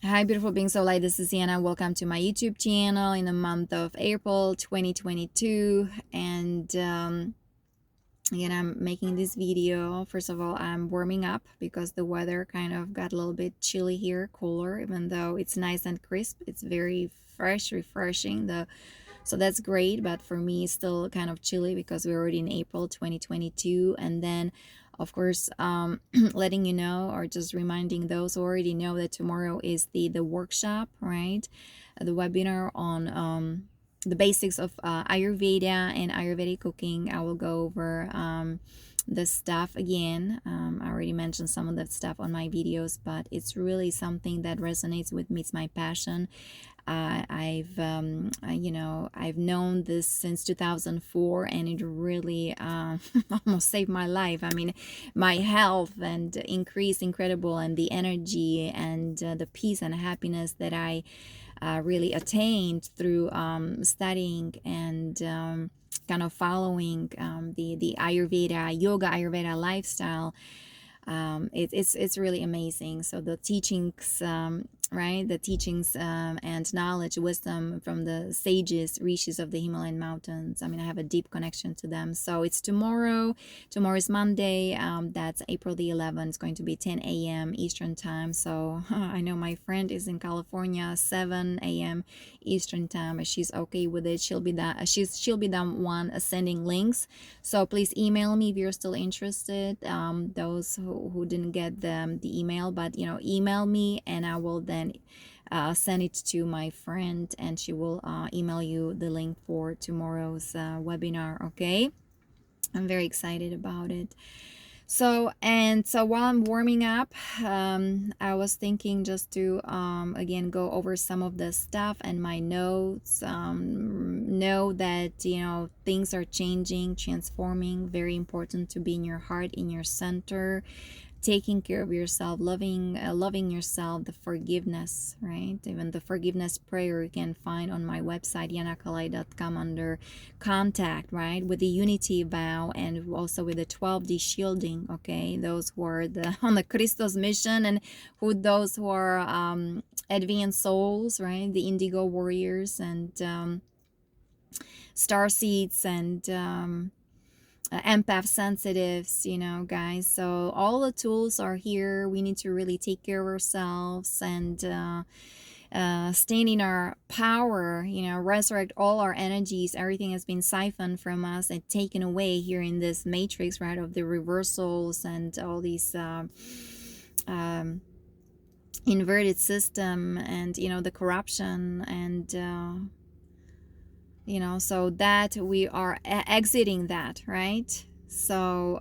Hi, beautiful beings of light. This is Sienna. Welcome to my YouTube channel in the month of April 2022. And again, I'm making this video. First of all, I'm warming up because the weather kind of got a little bit chilly here, cooler, even though it's nice and crisp. It's very fresh, refreshing. So that's great, but for me, it's still kind of chilly because we're already in April 2022. And then, of course, letting you know, or just reminding those who already know, that tomorrow is the workshop, right? The webinar on the basics of Ayurveda and Ayurvedic cooking. I will go over the stuff again. I already mentioned some of that stuff on my videos, but it's really something that resonates with me. It's my passion. I've known this since 2004, and it really almost saved my life. I mean, my health and increased incredible, and the energy and the peace and happiness that I really attained through studying and kind of following the Ayurveda, yoga Ayurveda lifestyle. It's really amazing. So the teachings, right? The teachings and knowledge, wisdom from the sages, rishis of the Himalayan mountains. I mean, I have a deep connection to them. So it's tomorrow. Tomorrow is Monday. That's April the 11th. It's going to be 10 a.m. Eastern time. So I know my friend is in California, 7 a.m. Eastern time. But she's okay with it. She'll be the one sending links. So please email me if you're still interested. Those who didn't get the email, but email me, and I will then send it to my friend, and she will email you the link for tomorrow's webinar. Okay, I'm very excited about it. So while I'm warming up, I was thinking just to again go over some of the stuff and my notes. Know that things are changing, transforming. Very important to be in your heart, in your center, taking care of yourself, loving yourself, the forgiveness, right? Even the forgiveness prayer you can find on my website, yanakalai.com, under contact, right? With the unity vow, and also with the 12D shielding, okay? Those who are on the Christos mission, and those who are advanced souls, right? The Indigo warriors, and star seeds, and empath sensitives, guys. So all the tools are here. We need to really take care of ourselves and stand in our power, resurrect all our energies. Everything has been siphoned from us and taken away here in this matrix, right, of the reversals and all these inverted system, and the corruption, and so that we are exiting that, right? So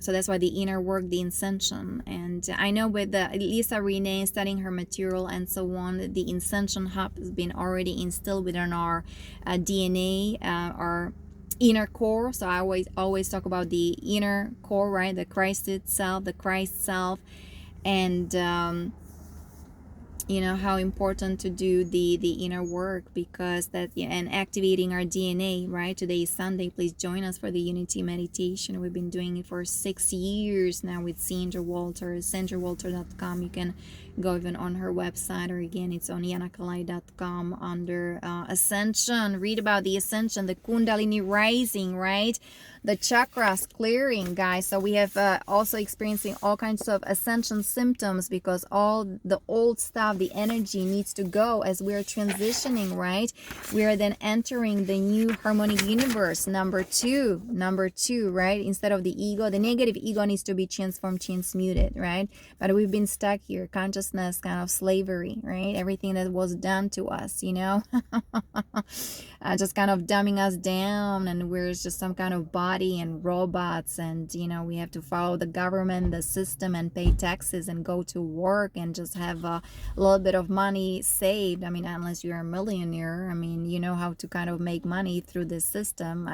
so that's why the inner work, the Ascension. And I know with the Lisa Renee studying her material and so on, the Ascension hub has been already instilled within our DNA, our inner core. So I always talk about the inner core, right? The Christ itself, the Christ self, and how important to do the inner work, because that, and activating our DNA, right? Today is Sunday. Please join us for the unity meditation. We've been doing it for 6 years now with Sandra Walter, sandrawalter.com. You can go even on her website, or again, it's on yanakalai.com under Ascension. Read about the Ascension, the Kundalini rising, right? The chakras clearing, guys. So we have also experiencing all kinds of ascension symptoms, because all the old stuff, the energy needs to go as we are transitioning, right? We are then entering the new harmonic universe, number two, right? Instead of the ego, the negative ego needs to be transformed, transmuted, right? But we've been stuck here, consciousness kind of slavery, right? Everything that was done to us, just kind of dumbing us down, and we're just some kind of body and robots, and we have to follow the government, the system, and pay taxes and go to work and just have a little bit of money saved. I mean, unless you're a millionaire, I mean, you know how to kind of make money through this system.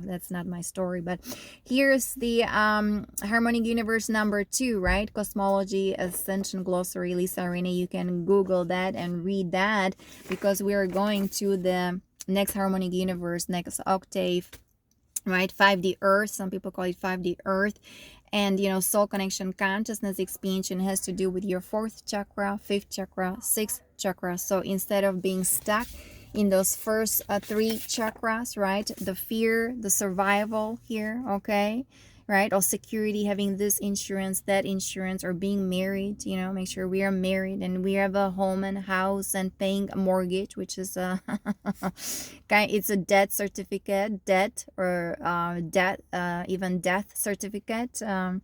That's not my story, but here's the harmonic universe number 2, right? Cosmology Ascension Glossary, Lisa Renee. You can Google that and read that, because we are going to the next harmonic universe, next octave, right? 5D Earth, some people call it 5D Earth. And soul connection, consciousness expansion has to do with your fourth chakra, fifth chakra, sixth chakra. So instead of being stuck in those first three chakras, right, the fear, the survival here, okay, right, or security, having this insurance, that insurance, or being married, make sure we are married and we have a home and house and paying a mortgage, which is a it's a debt certificate, debt, or debt, even death certificate. What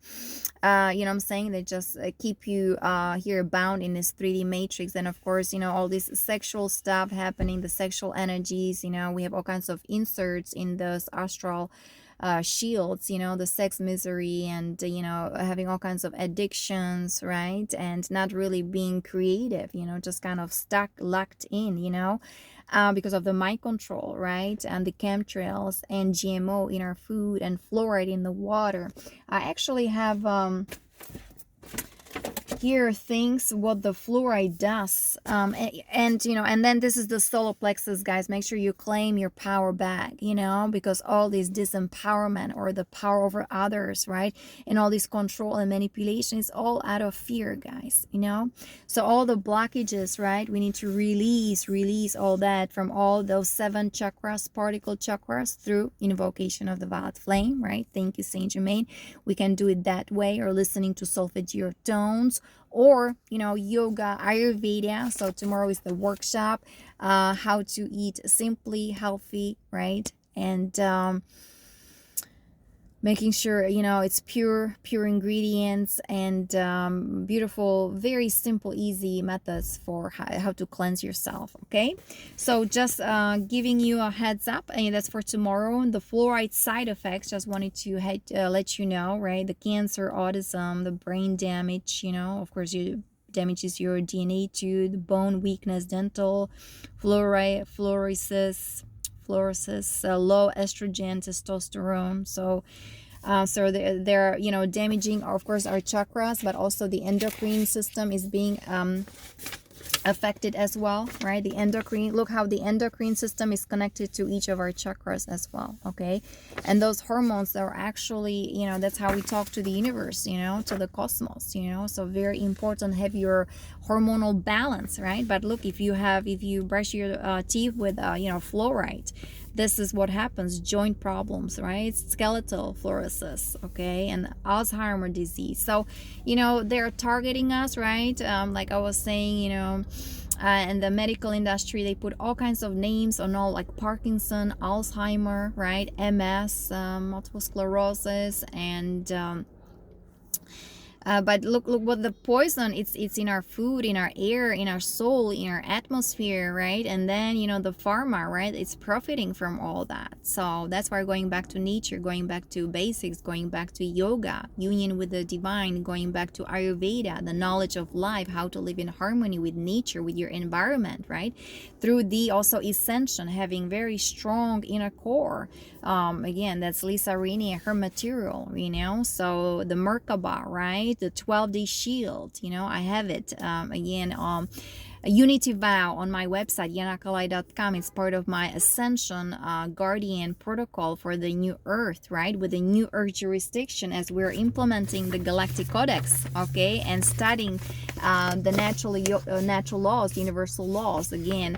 I'm saying? They just keep you here bound in this 3D matrix. And of course, all this sexual stuff happening, the sexual energies, we have all kinds of inserts in those astral shields, the sex misery, and having all kinds of addictions, right, and not really being creative, just kind of stuck, locked in, because of the mind control, right, and the chemtrails and GMO in our food and fluoride in the water. I actually have here things what the fluoride does, and then this is the solar plexus, guys. Make sure you claim your power back, because all this disempowerment or the power over others, right, and all this control and manipulation is all out of fear, guys. So all the blockages, right, we need to release all that from all those 7 chakras, particle chakras, through invocation of the violet flame, right? Thank you, Saint Germain. We can do it that way, or listening to solfeggio tones, or yoga, Ayurveda. So tomorrow is the workshop, how to eat simply, healthy, right, and making sure it's pure ingredients, and beautiful, very simple, easy methods for how to cleanse yourself. Okay, so just giving you a heads up, and that's for tomorrow. The fluoride side effects, just wanted to let you know, right? The cancer, autism, the brain damage, of course, you damages your DNA too, the bone weakness, dental, fluorosis, low estrogen, testosterone. So they're damaging, of course, our chakras, but also the endocrine system is being affected as well, right? The endocrine, look how the endocrine system is connected to each of our chakras as well, okay? And those hormones are actually, that's how we talk to the universe, to the cosmos, so very important, have your hormonal balance, right? But look, if you brush your teeth with fluoride, this is what happens: joint problems, right? Skeletal fluorosis, okay, and Alzheimer's disease. So they're targeting us, right? Like I was saying, and the medical industry, they put all kinds of names on all, like Parkinson, Alzheimer, right, MS, multiple sclerosis, and but look what the poison, it's in our food, in our air, in our soul, in our atmosphere, right? And then the pharma, right, it's profiting from all that. So that's why going back to nature, going back to basics, going back to yoga, union with the divine, going back to Ayurveda, the knowledge of life, how to live in harmony with nature, with your environment, right? Through the also Ascension, having very strong inner core. Again, that's Lisa Rini, her material, so the Merkaba, right, the 12-day shield, I have it, again, a unity vow on my website, yanakalai.com. It's part of my Ascension Guardian protocol for the new earth, right, with the new earth jurisdiction, as we're implementing the Galactic Codex, okay, and studying the natural laws, universal laws. Again,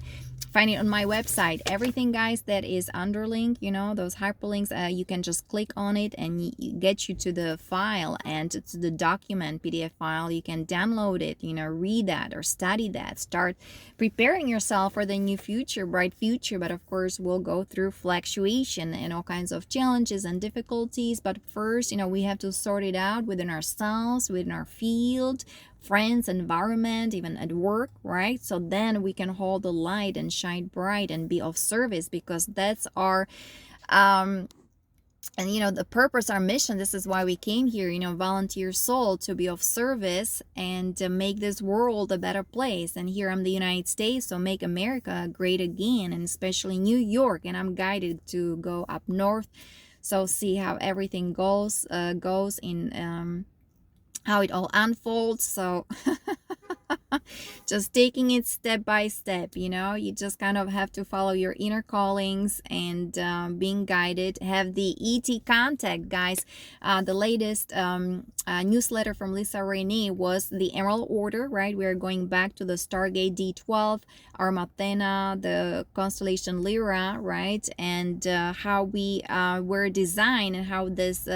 find it on my website. Everything, guys, that is underlinked, those hyperlinks, you can just click on it and get you to the file and to the document PDF file. You can download it, read that or study that. Start preparing yourself for the new future, bright future. But of course, we'll go through fluctuation and all kinds of challenges and difficulties. But first, we have to sort it out within ourselves, within our field, friends, environment, even at work, right? So then we can hold the light and shine bright and be of service, because that's our and the purpose, our mission. This is why we came here, volunteer soul, to be of service and to make this world a better place. And here I'm the United States, so make America great again, and especially New York. And I'm guided to go up north, so see how everything goes in how it all unfolds. So Just taking it step by step, you just kind of have to follow your inner callings and being guided. Have the ET contact, guys. The latest newsletter from Lisa Renee was the Emerald Order, right? We're going back to the Stargate D12, Armathena, the constellation Lyra, right? And how we were designed, and how this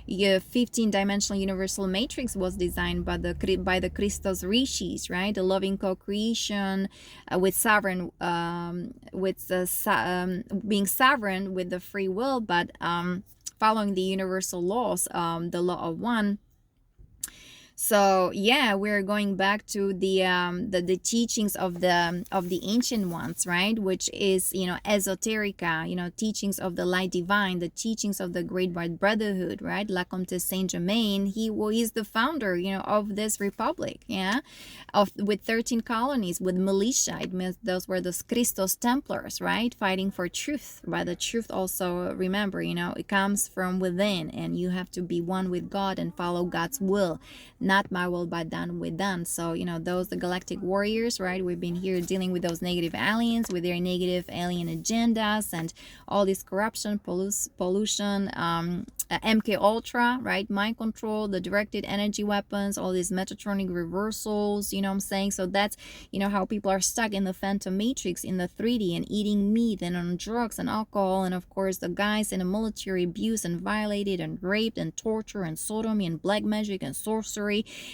15-dimensional universal matrix was designed by the Christos rishis, right? The loving co-creation with sovereign, being sovereign with the free will, but following the universal laws, the law of one. So yeah, we're going back to the teachings of the ancient ones, right? Which is, esoterica, teachings of the light divine, the teachings of the Great White Brotherhood, right? La Comtesse Saint Germain, he is the founder, of this republic, yeah, with 13 colonies, with militia. Those were the Christos Templars, right? Fighting for truth. But the truth also, remember, it comes from within, and you have to be one with God and follow God's will. Not my will, but done with done. So, the Galactic warriors, right? We've been here dealing with those negative aliens, with their negative alien agendas, and all this corruption, pollution, MK Ultra, right? Mind control, the directed energy weapons, all these Metatronic reversals, what I'm saying? So that's, how people are stuck in the phantom matrix, in the 3D, and eating meat, and on drugs and alcohol, and of course the guys in the military, abused and violated and raped and torture and sodomy and black magic and sorcery.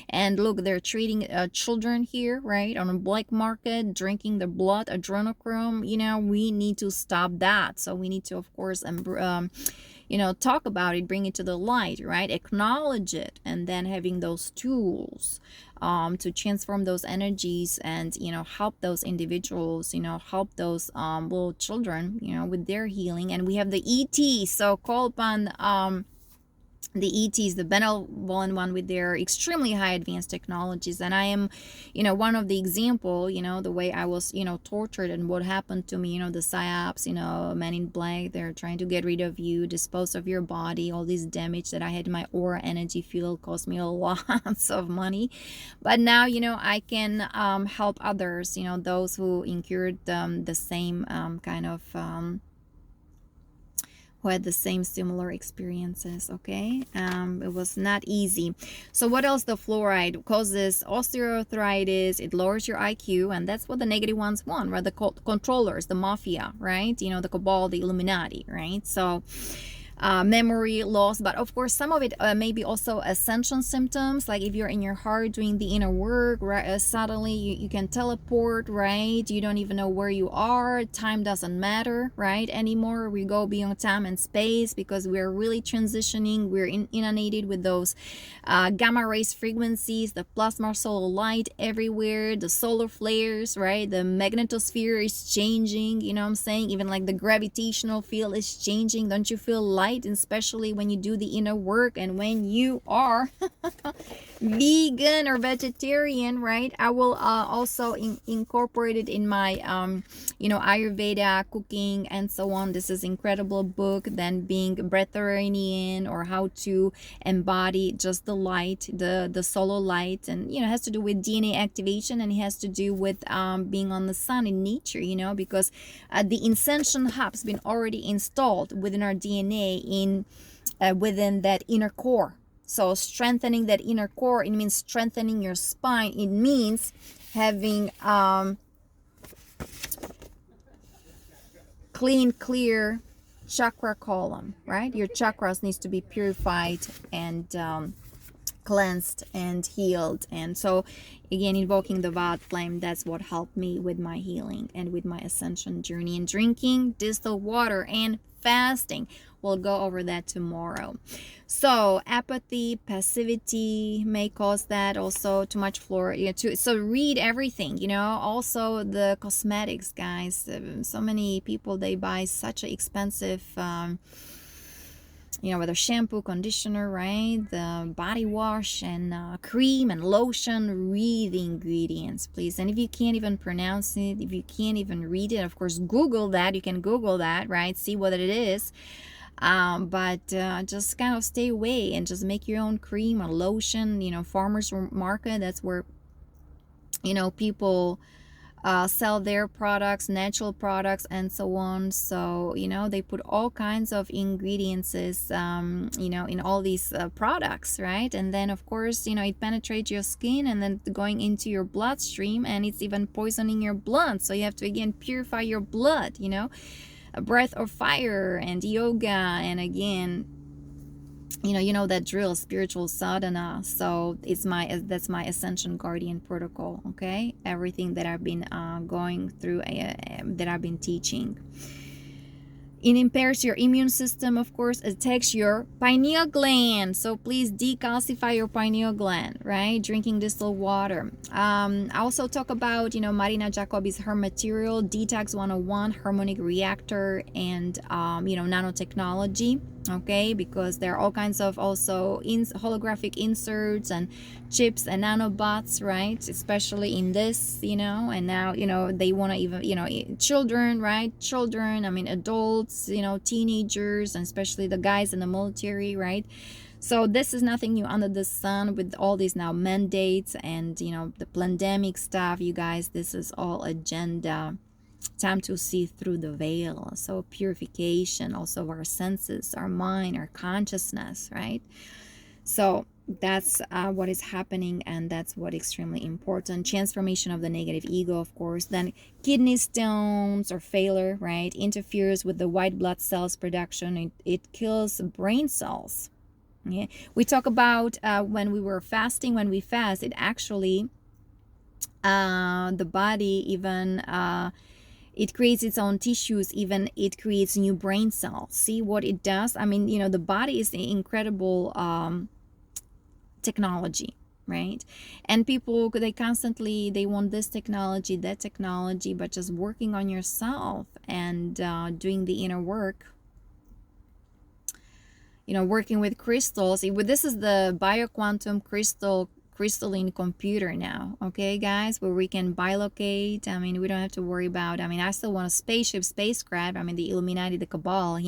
And look, they're treating children here, right, on a black market, drinking the blood, adrenochrome. We need to stop that. So we need to, of course, talk about it, bring it to the light, right? Acknowledge it, and then having those tools to transform those energies and, help those individuals, help those little children, with their healing. And we have the ET, so call upon the ETs, the benevolent one, with their extremely high advanced technologies. And I am, one of the example, the way I was, tortured, and what happened to me, the psyops, men in black, they're trying to get rid of you, dispose of your body, all this damage that I had in my aura energy field cost me a lots of money. But now, I can help others, those who incurred the same kind of who had the same similar experiences. Okay, it was not easy. So what else? The fluoride causes osteoarthritis, it lowers your IQ, and that's what the negative ones want, right? The controllers, the mafia, right? The cabal, the Illuminati, right? So memory loss, but of course some of it may be also ascension symptoms, like if you're in your heart doing the inner work, right, suddenly you can teleport, right? You don't even know where you are, time doesn't matter, right, anymore. We go beyond time and space because we're really transitioning, we're inundated with those gamma rays frequencies, the plasma solar light everywhere, the solar flares, right? The magnetosphere is changing, what I'm saying? Even like the gravitational field is changing. Don't you feel light, especially when you do the inner work and when you are vegan or vegetarian, right? I will also incorporate it in my Ayurveda, cooking, and so on. This is incredible book. Then being breatharian, or how to embody just the light, the solar light, and it has to do with DNA activation, and it has to do with being on the sun in nature, because the Ascension hub's been already installed within our DNA in within that inner core. So strengthening that inner core, it means strengthening your spine. It means having clear chakra column, right? Your chakras needs to be purified and cleansed and healed. And so again, invoking the violet flame, that's what helped me with my healing and with my ascension journey. And drinking distilled water and fasting, we'll go over that tomorrow. So apathy, passivity may cause that. Also too much fluoride, so read everything, also the cosmetics, guys. So many people, they buy such an expensive whether shampoo, conditioner, right, the body wash, and cream and lotion. Read the ingredients, please. And if you can't even pronounce it, if you can't even read it, of course Google that. You can Google that, right, see what it is. But just kind of stay away and just make your own cream or lotion. Farmers market, that's where people sell their products, natural products, and so on. So they put all kinds of ingredients, in all these products, right? And then of course it penetrates your skin and then going into your bloodstream, and it's even poisoning your blood. So you have to again purify your blood, a breath of fire and yoga, and again that drill, spiritual sadhana. So that's my Ascension Guardian protocol. Okay, everything that I've been going through, that I've been teaching. It impairs your immune system, of course. It attacks your pineal gland. So please decalcify your pineal gland, right? Drinking distilled water. I also talk about, Marina Jacobi's Her Material, Detox 101, Harmonic Reactor, and, nanotechnology. Okay, because there are all kinds of also holographic inserts and chips and nanobots, right? Especially in this, and now, they want to even, children, right? Children, adults, teenagers, and especially the guys in the military, right? So this is nothing new under the sun with all these now mandates and, the pandemic stuff, you guys. This is all agenda. Time to see through the veil. So purification also of our senses, our mind, our consciousness, right? So that's what is happening, and that's what extremely important. Transformation of the negative ego, of course. Then kidney stones or failure, right, interferes with the white blood cells production. It kills brain cells. Yeah, we talk about when we were fasting. When we fast, it actually the body even it creates its own tissues, even it creates new brain cells. See what it does? The body is an incredible technology, right? And people, they want this technology, that technology, but just working on yourself and doing the inner work, working with crystals. This is the bioquantum crystalline computer now, okay guys, where we can bilocate. We don't have to worry about, I still want a spacecraft. The Illuminati, the Cabal,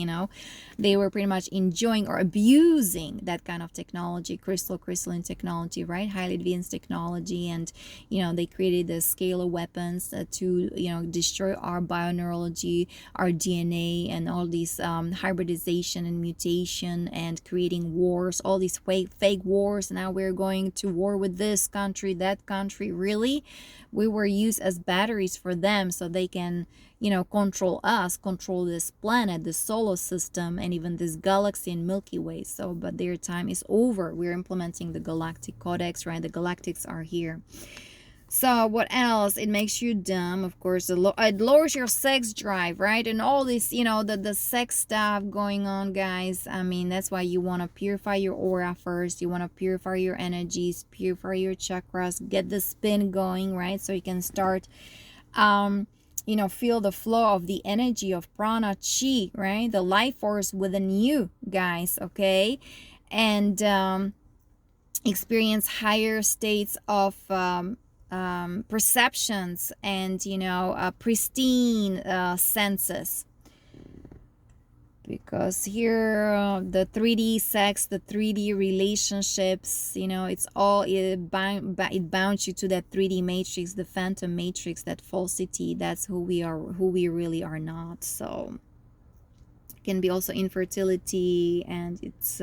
they were pretty much enjoying or abusing that kind of technology, crystalline technology, right? Highly advanced technology. And they created the scalar weapons to destroy our bioneurology, our DNA, and all these hybridization and mutation, and creating wars, all these fake wars. Now we're going to war with this country, that country. Really, we were used as batteries for them, so they can control us, control this planet, the solar system, and even this galaxy and Milky Way. So but their time is over. We're implementing the Galactic Codex, right? The Galactics are here. So what else? It makes you dumb, of course. It lowers your sex drive, right? And all this, the sex stuff going on, guys. That's why you want to purify your aura first. You want to purify your energies, purify your chakras, get the spin going, right? So you can start, feel the flow of the energy of prana, chi, right? The life force within you, guys, okay? And experience higher states of perceptions and pristine senses, because here the 3D sex, the 3D relationships, it's all it bounds you to that 3D matrix, the phantom matrix, that falsity. That's who we are, who we really are not. So it can be also infertility, and it's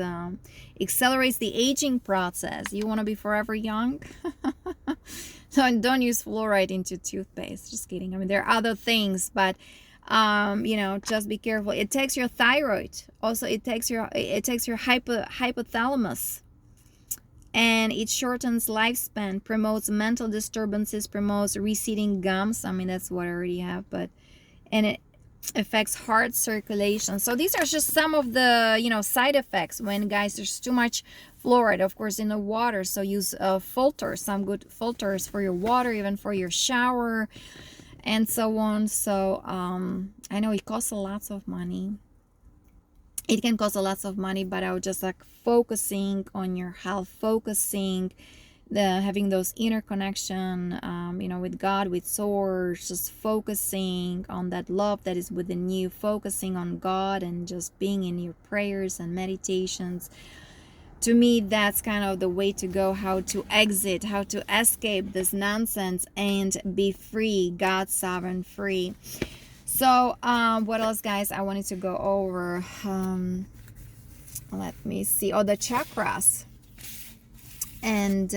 accelerates the aging process. You want to be forever young. So don't use fluoride into toothpaste. Just kidding. There are other things, but just be careful. It takes your thyroid. Also, it takes your hypothalamus, and it shortens lifespan, promotes mental disturbances, promotes receding gums. That's what I already have, and it affects heart circulation. So these are just some of the side effects when, guys, there's too much fluoride, of course, in the water. So use filters, some good filters for your water, even for your shower, and so on. So I know it costs a lot of money. It can cost a lot of money, but I would just focusing on your health, focusing having those inner connection, with God, with source, just focusing on that love that is within you, focusing on God, and just being in your prayers and meditations, to me, that's kind of the way to go, how to exit, how to escape this nonsense and be free, God sovereign free. So what else, guys, I wanted to go over? Let me see. Oh, the chakras. And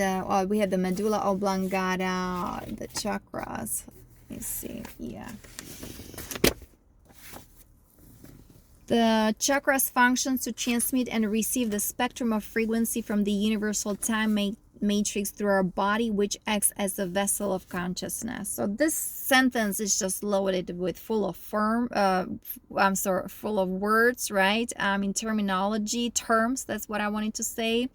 we have the medulla oblongata, the chakras. Let me see. Yeah. The chakras function to transmit and receive the spectrum of frequency from the universal time matrix through our body, which acts as a vessel of consciousness. So this sentence is just loaded with full of full of words, right? In terminology terms, that's what I wanted to say.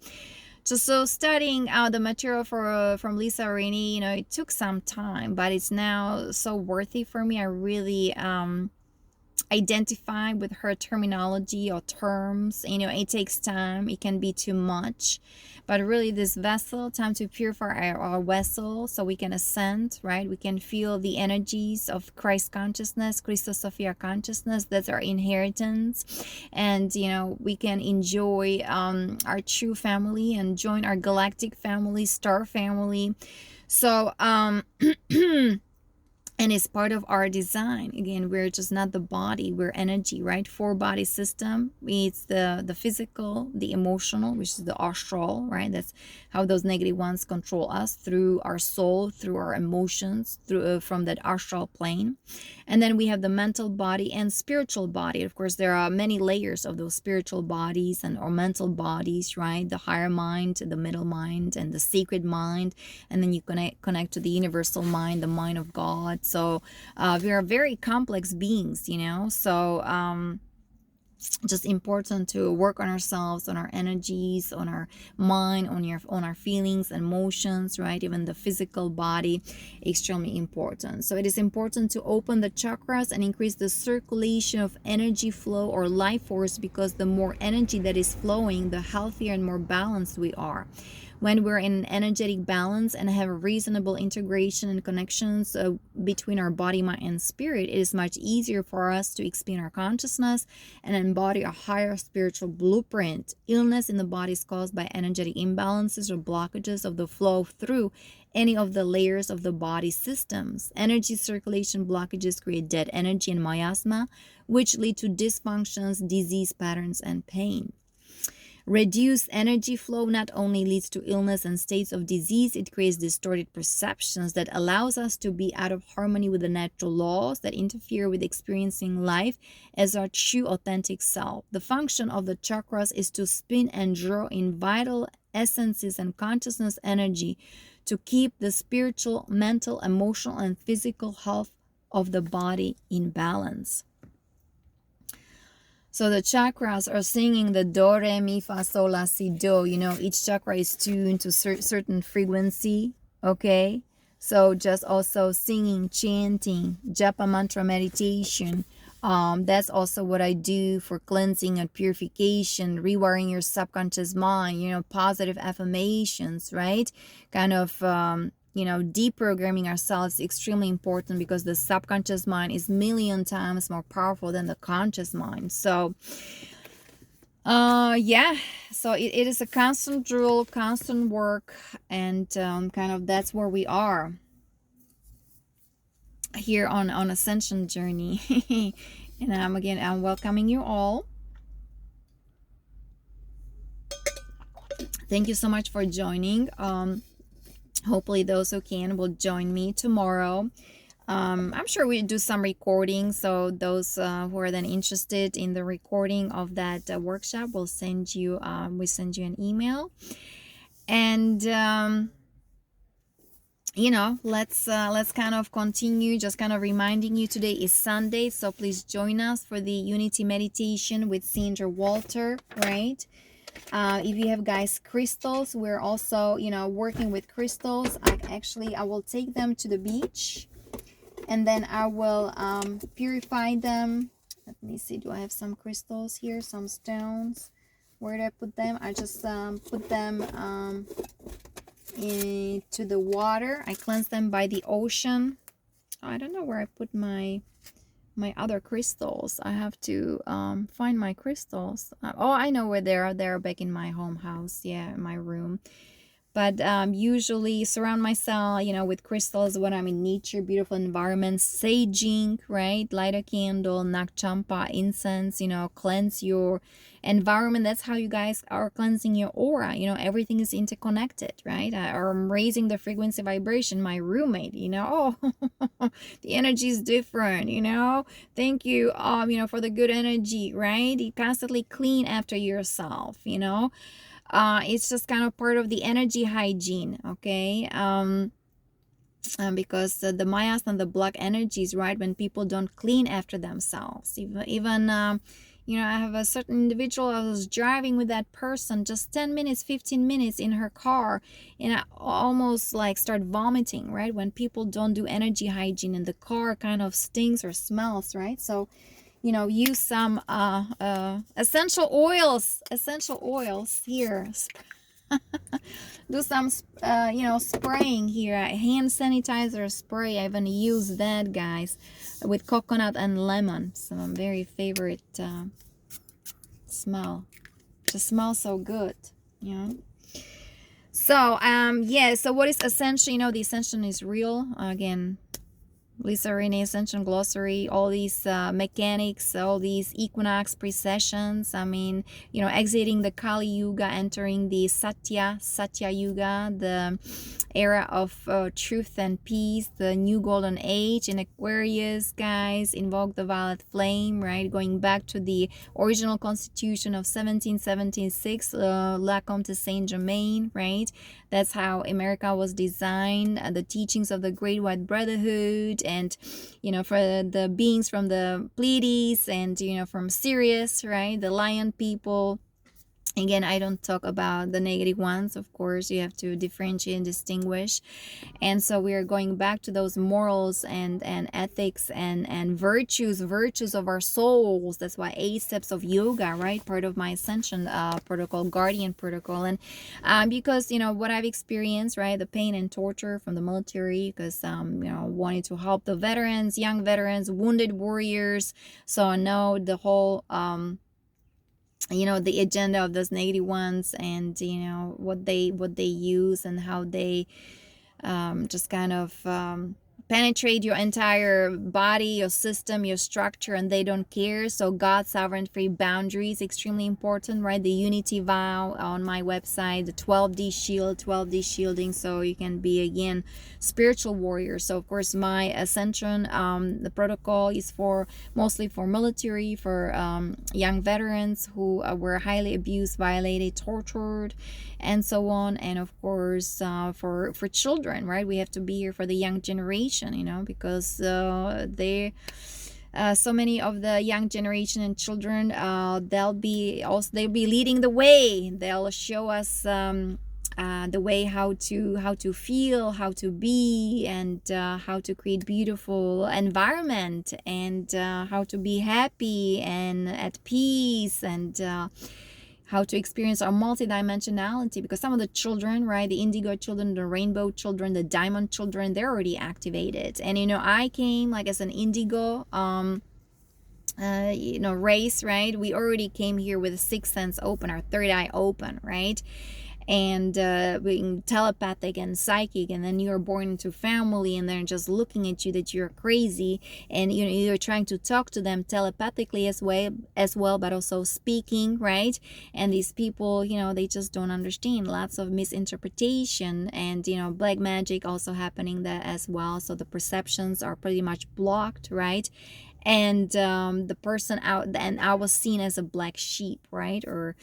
So studying out the material from Lisa Rainey, you know, it took some time, but it's now so worthy for me. I really identify with her terminology or terms. You know, it takes time, it can be too much, but really this vessel, time to purify our vessel so we can ascend, right? We can feel the energies of Christ consciousness, Christos Sophia consciousness. That's our inheritance. And you know, we can enjoy our true family and join our galactic family, star family. So and it's part of our design. Again, we're just not the body, we're energy, right? 4-body system. It's the physical, the emotional, which is the astral, right? That's how those negative ones control us, through our soul, through our emotions, through from that astral plane. And then we have the mental body and spiritual body. Of course, there are many layers of those spiritual bodies and or mental bodies, right? The higher mind, the middle mind, and the sacred mind. And then you connect to the universal mind, the mind of God. So we are very complex beings, you know. So just important to work on ourselves, on our energies, on our mind, on our feelings and emotions, right? Even the physical body, extremely important. So it is important to open the chakras and increase the circulation of energy flow or life force, because the more energy that is flowing, the healthier and more balanced we are. When we're in an energetic balance and have a reasonable integration and connections between our body, mind, and spirit, it is much easier for us to expand our consciousness and embody a higher spiritual blueprint. Illness in the body is caused by energetic imbalances or blockages of the flow through any of the layers of the body systems. Energy circulation blockages create dead energy and miasma, which lead to dysfunctions, disease patterns, and pain. Reduced energy flow not only leads to illness and states of disease, it creates distorted perceptions that allows us to be out of harmony with the natural laws that interfere with experiencing life as our true authentic self. The function of the chakras is to spin and draw in vital essences and consciousness energy to keep the spiritual, mental, emotional, and physical health of the body in balance. So the chakras are singing the do, re, mi, fa, sol, la, si, do. You know, each chakra is tuned to certain frequency, okay? So just also singing, chanting, japa mantra meditation. That's also what I do for cleansing and purification, rewiring your subconscious mind, you know, positive affirmations, right? Kind of you know, deprogramming ourselves is extremely important, because the subconscious mind is 1,000,000 times more powerful than the conscious mind. So yeah, so it is a constant drill, constant work, and kind of that's where we are here on Ascension journey. And I'm welcoming you all. Thank you so much for joining. Hopefully those who can will join me tomorrow. I'm sure we do some recording, so those who are then interested in the recording of that workshop, will send you an email. And you know, let's kind of continue, just kind of reminding you, today is Sunday, so please join us for the Unity Meditation with Sandra Walter, right? If you have, guys, crystals, we're also, you know, working with crystals. I will take them to the beach, and then I will purify them. Let me see, do I have some crystals here, some stones? Where did I put them? I just put them into the water. I cleanse them by the ocean. I don't know where I put my my other crystals. I have to find my crystals. Oh, I know where they are. They're back in my home house. Yeah, in my room. But usually surround myself, with crystals when I'm in nature, beautiful environments, saging, right? Light a candle, nak champa, incense, cleanse your environment. That's how you guys are cleansing your aura. Everything is interconnected, right? I'm raising the frequency vibration. My roommate, oh, the energy is different, Thank you, for the good energy, right? You constantly clean after yourself, it's just kind of part of the energy hygiene, okay? Because the Mayas and the black energies, right? When people don't clean after themselves, even I have a certain individual. I was driving with that person just 10 minutes, 15 minutes in her car, and I almost like start vomiting, right? When people don't do energy hygiene and the car kind of stinks or smells, right? So use some essential oils here. Do some spraying here, hand sanitizer spray. I even use that, guys, with coconut and lemon. Some very favorite smell. Just smells so good, so so what is Ascension? The Ascension is real. Again, Lisa Renee Ascension Glossary, all these mechanics, all these equinox precessions. Exiting the Kali Yuga, entering the Satya Yuga, the era of truth and peace, the new golden age in Aquarius, guys. Invoke the violet flame, right? Going back to the original constitution of 1776, La Comte Saint Germain, right? That's how America was designed, the teachings of the Great White Brotherhood, and for the beings from the Pleiades, and from Sirius, right, the lion people. Again, I don't talk about the negative ones. Of course, you have to differentiate and distinguish. And so we are going back to those morals and ethics and virtues of our souls. That's why 8 steps of yoga, right? Part of my Ascension protocol, Guardian protocol. And because, what I've experienced, right? The pain and torture from the military, because, wanting to help the veterans, young veterans, wounded warriors. So I know the whole... the agenda of those negative ones, and what they use and how they just kind of penetrate your entire body, your system, your structure, and they don't care. So God's sovereign free boundaries, extremely important, right? The unity vow on my website, the 12D shield, 12D shielding, so you can be, again, spiritual warrior. So of course my Ascension, the protocol is mostly for military, for young veterans who were highly abused, violated, tortured, and so on. And of course for children, right? We have to be here for the young generation, because they so many of the young generation and children, they'll be leading the way. They'll show us the way how to feel, how to be, and how to create beautiful environment, and how to be happy and at peace, and how to experience our multidimensionality. Because some of the children, right, the indigo children, the rainbow children, the diamond children, they're already activated. And I came like as an indigo race, right? We already came here with a sixth sense open, our third eye open, right? And being telepathic and psychic, and then you're born into family, and they're just looking at you that you're crazy, and you're trying to talk to them telepathically as well, but also speaking, right? And these people, they just don't understand. Lots of misinterpretation, and black magic also happening there as well. So the perceptions are pretty much blocked, right? And the person out, and I was seen as a black sheep, right? Or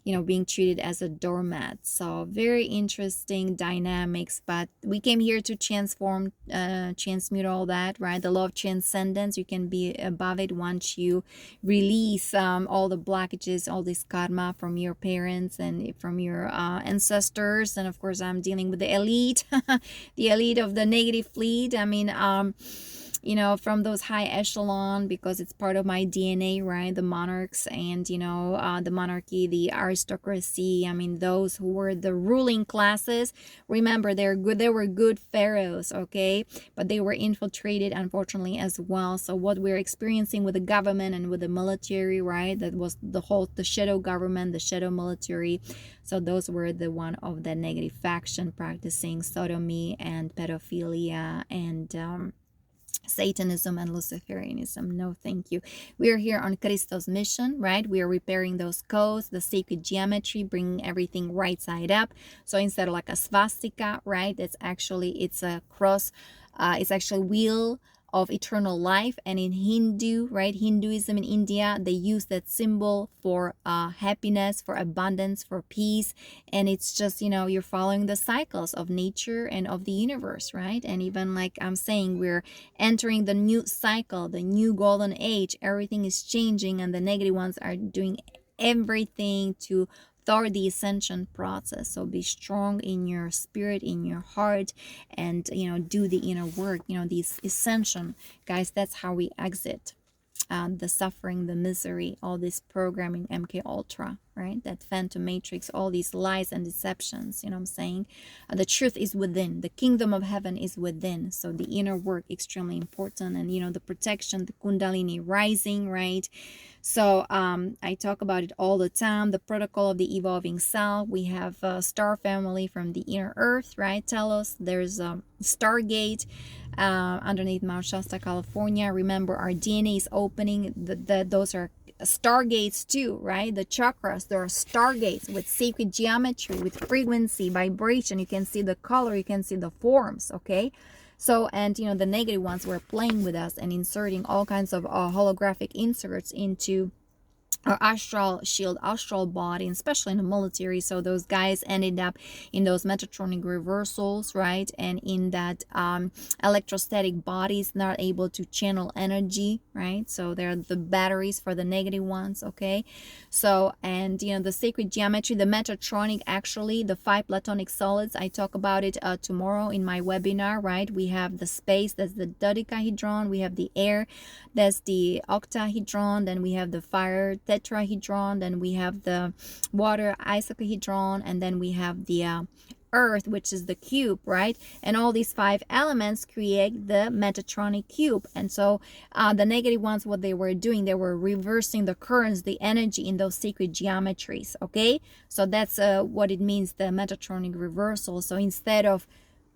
being treated as a doormat. So very interesting dynamics. But we came here to transform, transmute all that, right? The law of transcendence, you can be above it once you release all the blockages, all this karma from your parents and from your ancestors. And of course I'm dealing with the elite the elite of the negative fleet. you know, from those high echelon, because it's part of my DNA, right? The monarchs and, you know, the monarchy, the aristocracy. I mean, those who were the ruling classes. Remember, they're good. They were good pharaohs, okay? But they were infiltrated, unfortunately, as well. So what we're experiencing with the government and with the military, right? That was the shadow government, the shadow military. So those were the one of the negative faction practicing sodomy and pedophilia and Satanism and Luciferianism. No, thank you. We are here on Christo's mission, right? We are repairing those codes, the sacred geometry, bringing everything right side up. So instead of like a swastika, right? It's a cross. It's actually wheel of eternal life. And in Hindu, right, Hinduism in India, they use that symbol for happiness, for abundance, for peace. And it's just, you know, you're following the cycles of nature and of the universe, right? And even like I'm saying, we're entering the new cycle, the new golden age. Everything is changing, and the negative ones are doing everything to thwart the ascension process. So be strong in your spirit, in your heart, and, you know, do the inner work. You know, this ascension, guys, that's how we exit the suffering, the misery, all this programming, MK Ultra, right? That phantom matrix, all these lies and deceptions, you know what I'm saying? The truth is within. The kingdom of heaven is within. So the inner work, extremely important. And, you know, the protection, the Kundalini rising, right? So I talk about it all the time. The protocol of the evolving self. We have a star family from the inner earth, right? Telos. There's a Stargate underneath Mount Shasta, California. Remember, our DNA is opening. Those are stargates too, right? The chakras, there are stargates with sacred geometry, with frequency, vibration. You can see the color, you can see the forms, okay? So, and, you know, the negative ones were playing with us and inserting all kinds of holographic inserts into our astral shield, astral body, and especially in the military. So those guys ended up in those Metatronic reversals, right? And in that electrostatic bodies, not able to channel energy, right? So they're the batteries for the negative ones, okay? So, and, you know, the sacred geometry, the Metatronic, actually, the 5 Platonic solids, I talk about it tomorrow in my webinar, right? We have the space, that's the dodecahedron. We have the air, that's the octahedron. Then we have the fire, tetrahedron. Then we have the water, icosahedron. And then we have the earth, which is the cube, right? And all these 5 elements create the Metatronic cube. And so the negative ones, what they were doing, they were reversing the currents, the energy in those sacred geometries, okay? So that's what it means, the Metatronic reversal. So instead of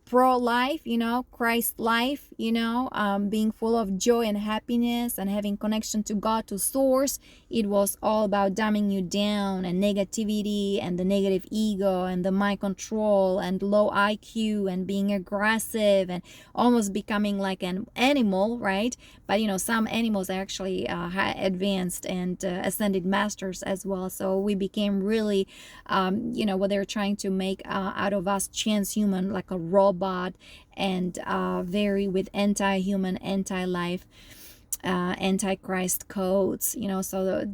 pro-life, you know, Christ life, you know, being full of joy and happiness and having connection to God, to source, it was all about dumbing you down and negativity and the negative ego and the mind control and low IQ and being aggressive and almost becoming like an animal, right? But, you know, some animals are actually advanced and ascended masters as well. So we became really, you know, what they're trying to make out of us, transhuman, like a robot, and very with anti-human, anti-life, anti-Christ codes, you know. So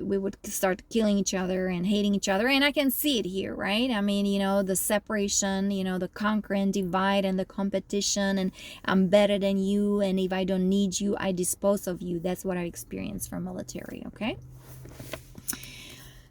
we would start killing each other and hating each other, and I can see it here, right? I mean, you know, the separation, you know, the conquer and divide and the competition, and I'm better than you, and if I don't need you, I dispose of you. That's what I experienced from military, okay?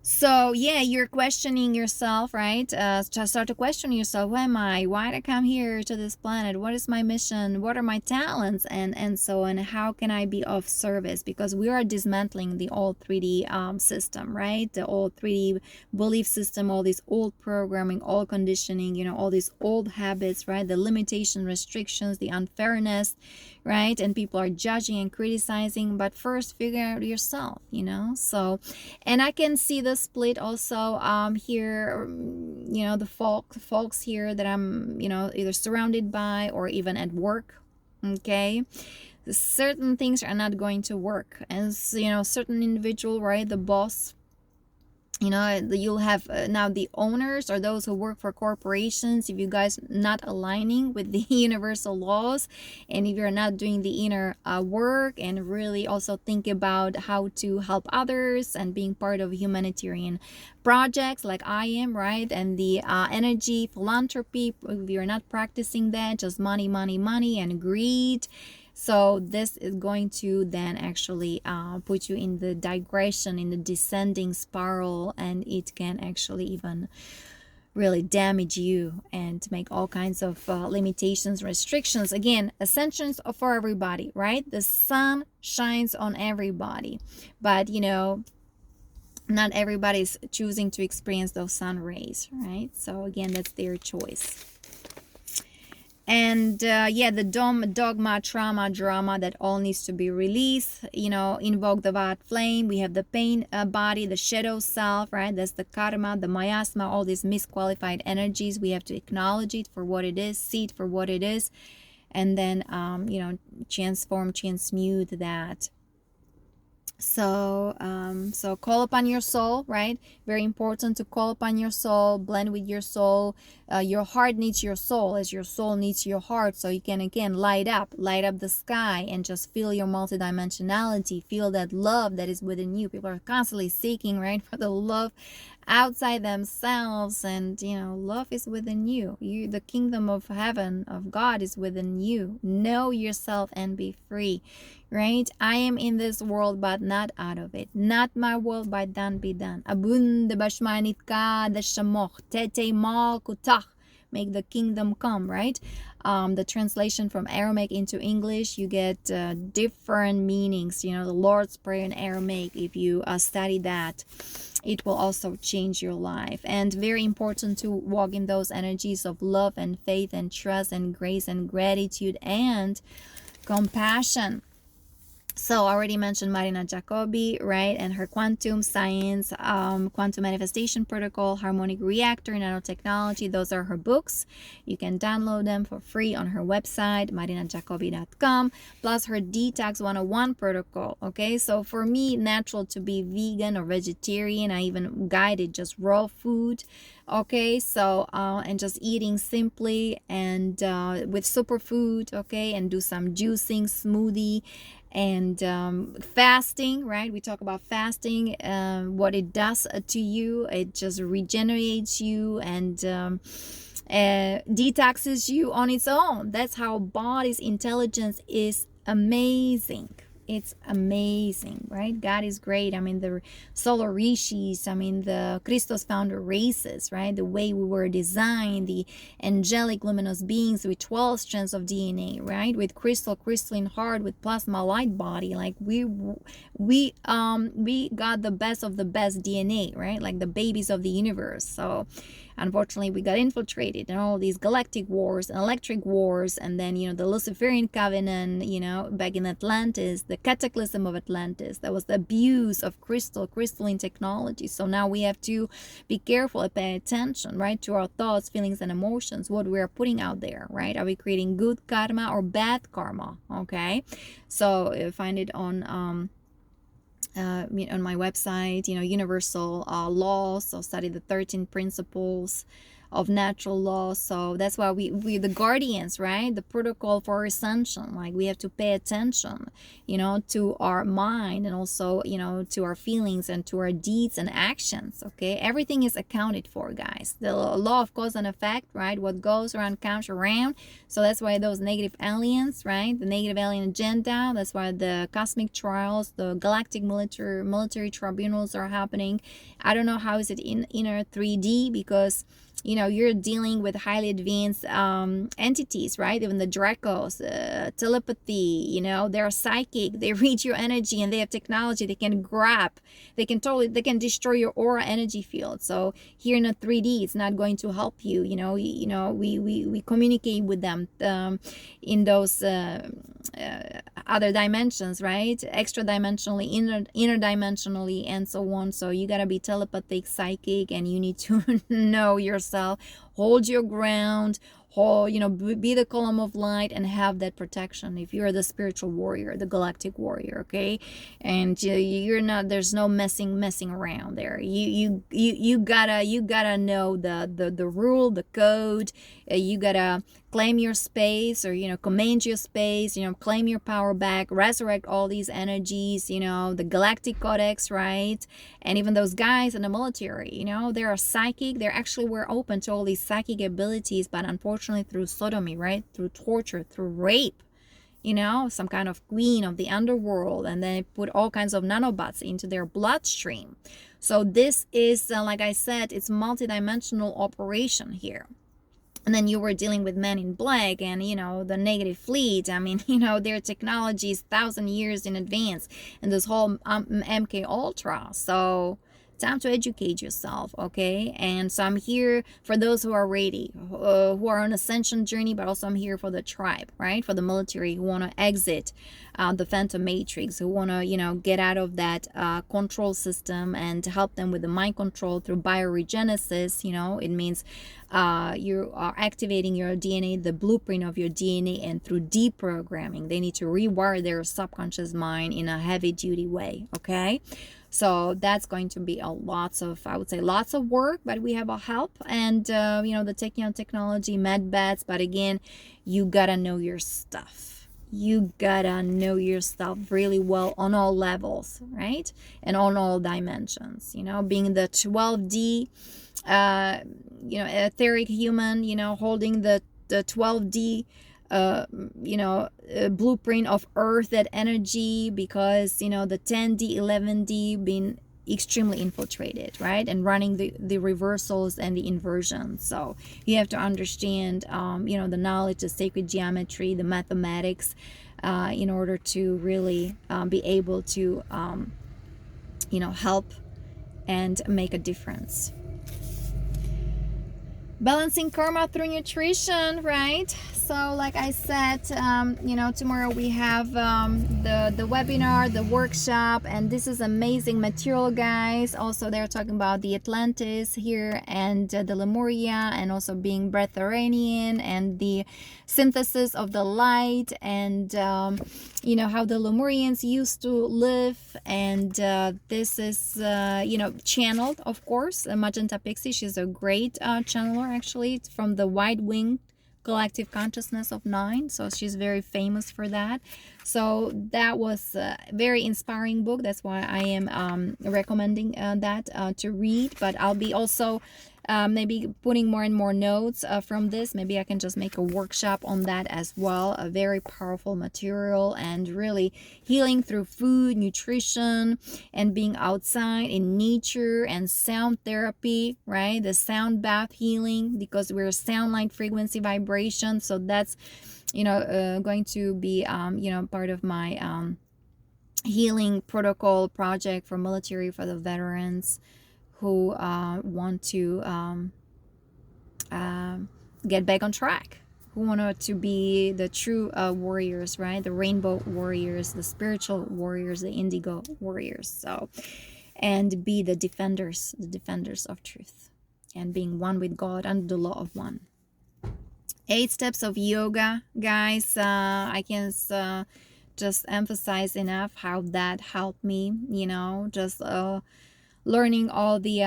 So yeah, you're questioning yourself, right? Just start to question yourself. Who am I? Why did I come here to this planet? What is my mission? What are my talents? And so on. How can I be of service? Because we are dismantling the old 3D system, right? The old 3D belief system, all this old programming, old conditioning, you know, all these old habits, right? The limitation, restrictions, the unfairness, right? And people are judging and criticizing, but first figure out yourself, you know. So, and I can see the split also here, you know, the folks here that I'm, you know, either surrounded by or even at work, okay? Certain things are not going to work, as, you know, certain individual, right, the boss, you know, you'll have now the owners or those who work for corporations. If you guys not aligning with the universal laws, and if you're not doing the inner work and really also think about how to help others and being part of humanitarian projects like I am, right? And the energy philanthropy, if you're not practicing that, just money, money, money and greed, So this is going to then actually put you in the digression, in the descending spiral, and it can actually even really damage you and make all kinds of limitations, restrictions. Again, ascensions are for everybody, right? The sun shines on everybody, but not everybody's choosing to experience those sun rays, right? So again, that's their choice. And yeah, the dogma, trauma, drama, that all needs to be released. Invoke the Vat flame. We have the pain body, the shadow self, right? That's the karma, the miasma, all these misqualified energies. We have to acknowledge it for what it is, see it for what it is, and then transmute that. So call upon your soul, right? Very important to call upon your soul, blend with your soul. Your heart needs your soul as your soul needs your heart. So you can, again, light up the sky and just feel your multidimensionality. Feel that love that is within you. People are constantly seeking, right, for the love outside themselves, and love is within you. The kingdom of heaven, of God, is within you. Know yourself and be free, right? I am in this world but not out of it. Not my will, but done be done. Abund bashmanit ka dashamoch tete mal kutach. Make the kingdom come, right? The translation from Aramaic into English, you get different meanings. The Lord's Prayer in Aramaic, if you study that, it will also change your life. And very important to walk in those energies of love and faith and trust and grace and gratitude and compassion. So I already mentioned Marina Jacobi, right, and her quantum science, quantum manifestation protocol, harmonic reactor, nanotechnology. Those are her books. You can download them for free on her website, marinajacobi.com, plus her Detox 101 protocol. Okay, so for me, natural to be vegan or vegetarian. I even guided just raw food. Okay, so and just eating simply and with superfood. Okay, and do some juicing, smoothie, and fasting, right? We talk about fasting, what it does to you. It just regenerates you and detoxes you on its own. That's how body's intelligence is amazing. It's amazing, right? God is great. I mean, the solar rishis, the Christos founder races, right? The way we were designed, the angelic luminous beings with 12 strands of DNA, right? With crystalline heart, with plasma light body. Like we got the best of the best DNA, right? Like the babies of the universe. So unfortunately, we got infiltrated in all these galactic wars and electric wars, and then the Luciferian covenant, back in Atlantis, the cataclysm of Atlantis. That was the abuse of crystalline technology. So now we have to be careful and pay attention, right, to our thoughts, feelings, and emotions, what we are putting out there, right? Are we creating good karma or bad karma? Okay, so find it on my website, universal laws. So study the 13 principles of natural law. So that's why we the guardians, right? The protocol for ascension. Like we have to pay attention, to our mind, and also, to our feelings and to our deeds and actions. Okay, everything is accounted for, guys. The law of cause and effect, right? What goes around comes around. So that's why those negative aliens, right? The negative alien agenda. That's why the cosmic trials, the galactic military tribunals are happening. I don't know how is it in inner 3D, because you're dealing with highly advanced entities, right? Even the Dracos, telepathy, they're psychic. They read your energy, and they have technology. They can they can destroy your aura energy field. So here in a 3D, it's not going to help you. We communicate with them in those other dimensions, right? Extra dimensionally, inner dimensionally, and so on. So you gotta be telepathic, psychic, and you need to know yourself. Hold your ground, be the column of light, and have that protection if you're the spiritual warrior, the galactic warrior. Okay, and you're not, there's no messing around there. You gotta know the rule, the code. You gotta claim your space, or command your space, claim your power back, resurrect all these energies, the Galactic Codex, right? And even those guys in the military, they are psychic. They actually were open to all these psychic abilities, but unfortunately through sodomy, right, through torture, through rape, you know, some kind of queen of the underworld, and then put all kinds of nanobots into their bloodstream. So this is, like I said, it's multidimensional operation here. And then you were dealing with Men in Black and, you know, the Negative Fleet. I mean, you know, their technology is 1,000 years in advance, and this whole MK Ultra. So time to educate yourself, okay? And so I'm here for those who are ready, who are on ascension journey, but also I'm here for the tribe, right? For the military who want to exit the Phantom Matrix, who want to, you know, get out of that control system, and to help them with the mind control through bioregenesis. You know, it means you are activating your DNA, the blueprint of your DNA, and through deprogramming, they need to rewire their subconscious mind in a heavy duty way, okay? So that's going to be lots of work, but we have a help, and you know, the technology, med beds. But again, you gotta know your stuff. You gotta know your stuff really well on all levels, right? And on all dimensions. You know, being the 12D, you know, etheric human, you know, holding the 12D. You know, blueprint of earth, that energy, because, you know, the 10D, 11D being extremely infiltrated, right? And running the reversals and the inversions. So you have to understand, you know, the knowledge, the sacred geometry, the mathematics, in order to really be able to, you know, help and make a difference. Balancing karma through nutrition, right? So like I said, you know, tomorrow we have the webinar, the workshop, and this is amazing material, guys. Also, they're talking about the Atlantis here, and the Lemuria, and also being Breatharian, and the synthesis of the light, and you know, how the Lemurians used to live. And this is you know, channeled, of course, Magenta Pixie. She's a great channeler, actually. It's from the Wide Wing Galactic Consciousness of 9, so she's very famous for that. So that was a very inspiring book. That's why I am recommending that to read. But I'll be also maybe putting more and more notes from this. Maybe I can just make a workshop on that as well. A very powerful material, and really healing through food, nutrition, and being outside in nature, and sound therapy, right? The sound bath healing, because we're sound, light, frequency, vibration. So that's, you know, going to be you know, part of my healing protocol project for military, for the veterans who want to get back on track, who want to be the true warriors, right? The rainbow warriors, the spiritual warriors, the indigo warriors. So, and be the defenders of truth, and being one with God under the law of one. 8 steps of yoga, guys. I can just emphasize enough how that helped me, you know, just learning all the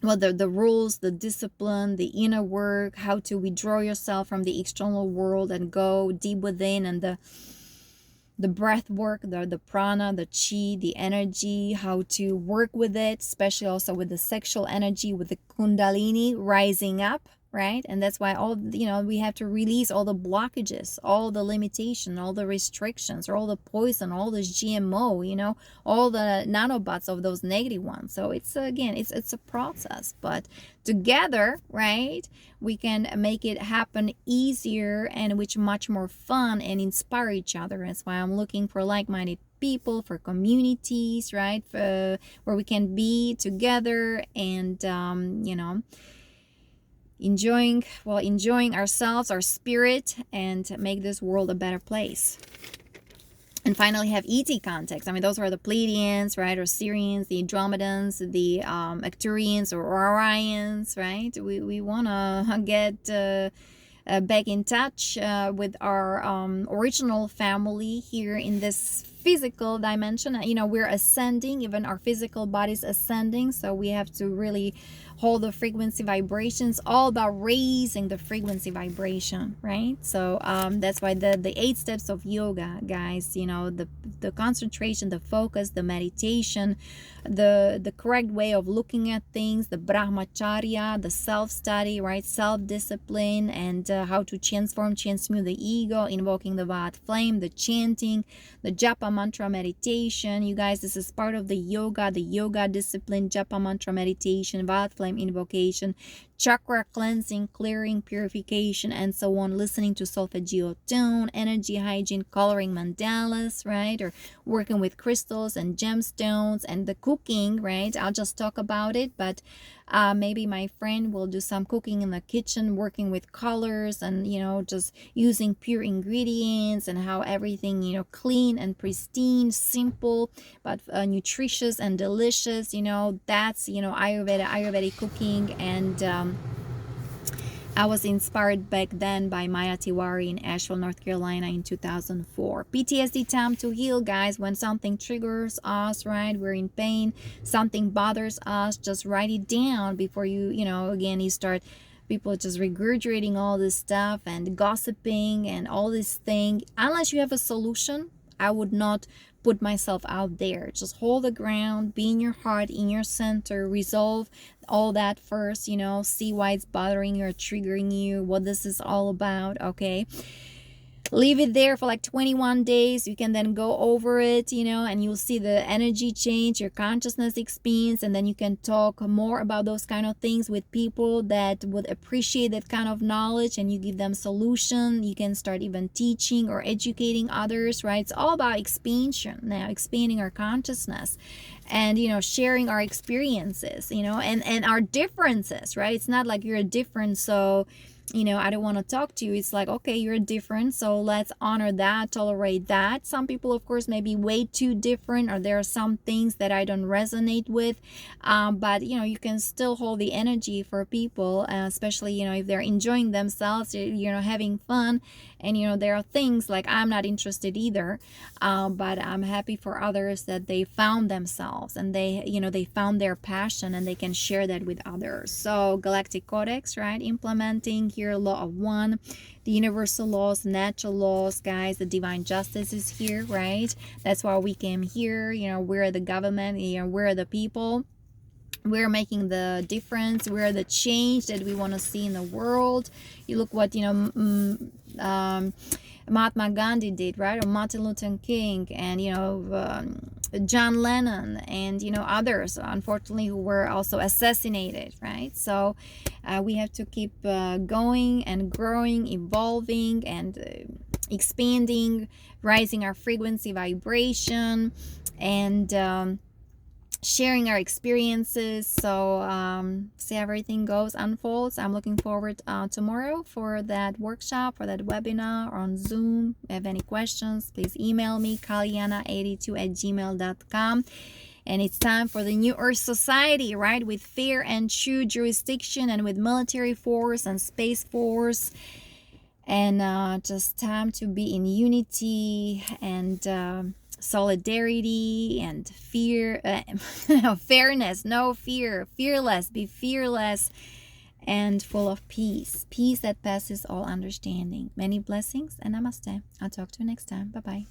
well, the rules, the discipline, the inner work, how to withdraw yourself from the external world and go deep within, and the breath work, the prana, the chi, the energy, how to work with it, especially also with the sexual energy, with the kundalini rising up, right? And that's why all, you know, we have to release all the blockages, all the limitation, all the restrictions, or all the poison, all this GMO, you know, all the nanobots of those negative ones. So it's, again, it's a process, but together, right, we can make it happen easier, and which much more fun, and inspire each other. That's why I'm looking for like-minded people, for communities, right, where we can be together, and you know, enjoying ourselves, our spirit, and make this world a better place. And finally have ET context. I mean, those are the Pleiadians, right, or Sirians, the Andromedans, the Arcturians or Orions, right? We want to get back in touch with our original family here in this physical dimension. You know, we're ascending, even our physical body's ascending, so we have to really hold the frequency vibrations, all about raising the frequency vibration, right? So that's why the 8 steps of yoga, guys, you know, the concentration, the focus, the meditation, the correct way of looking at things, the brahmacharya, the self-study, right, self-discipline, and how to transmute the ego, invoking the Vata flame, the chanting, the japa mantra meditation. You guys, this is part of the yoga discipline, japa mantra meditation, Vata flame invocation, chakra cleansing, clearing, purification, and so on, listening to solfeggio tone, energy hygiene, coloring mandalas, right, or working with crystals and gemstones, and the cooking, right? I'll just talk about it, but maybe my friend will do some cooking in the kitchen, working with colors, and, you know, just using pure ingredients, and how everything, you know, clean and pristine, simple, but nutritious and delicious. You know, that's, you know, Ayurvedic cooking. And I was inspired back then by Maya Tiwari in Asheville, North Carolina in 2004. PTSD time to heal, guys. When something triggers us, right, we're in pain, something bothers us, just write it down before you know, again, you start people just regurgitating all this stuff and gossiping and all this thing. Unless you have a solution, I would not put myself out there. Just hold the ground, be in your heart, in your center, resolve all that first, you know, see why it's bothering you or triggering you, what this is all about, okay? Leave it there for like 21 days. You can then go over it, you know, and you'll see the energy change, your consciousness expands, and then you can talk more about those kind of things with people that would appreciate that kind of knowledge, and you give them solution. You can start even teaching or educating others, right? It's all about expansion now, expanding our consciousness, and, you know, sharing our experiences, you know, and our differences, right? It's not like you're different, so, you know, I don't want to talk to you. It's like, okay, you're different, so let's honor that, tolerate that. Some people, of course, may be way too different, or there are some things that I don't resonate with, but, you know, you can still hold the energy for people, especially, you know, if they're enjoying themselves, you know, having fun. And, you know, there are things like I'm not interested either, but I'm happy for others that they found themselves, and they, you know, they found their passion, and they can share that with others. So Galactic Codex, right, implementing here law of one, the universal laws, natural laws, guys. The divine justice is here, right? That's why we came here. You know, we're the government, you know, we're the people. We're making the difference. We're the change that we want to see in the world. You look what, you know, Mahatma Gandhi did, right? Or Martin Luther King, and, you know, John Lennon, and, you know, others, unfortunately, who were also assassinated, right? So we have to keep going and growing, evolving, and expanding, rising our frequency vibration, and sharing our experiences. So see how everything goes, unfolds. I'm looking forward tomorrow for that workshop, for that webinar on Zoom. If you have any questions, please email me, kalyana82@gmail.com. And it's time for the New Earth Society, right? With fair and true jurisdiction, and with military force and space force. And just time to be in unity and solidarity and fear, fairness, no fear, fearless, be fearless, and full of peace that passes all understanding. Many blessings, and namaste. I'll talk to you next time. Bye bye.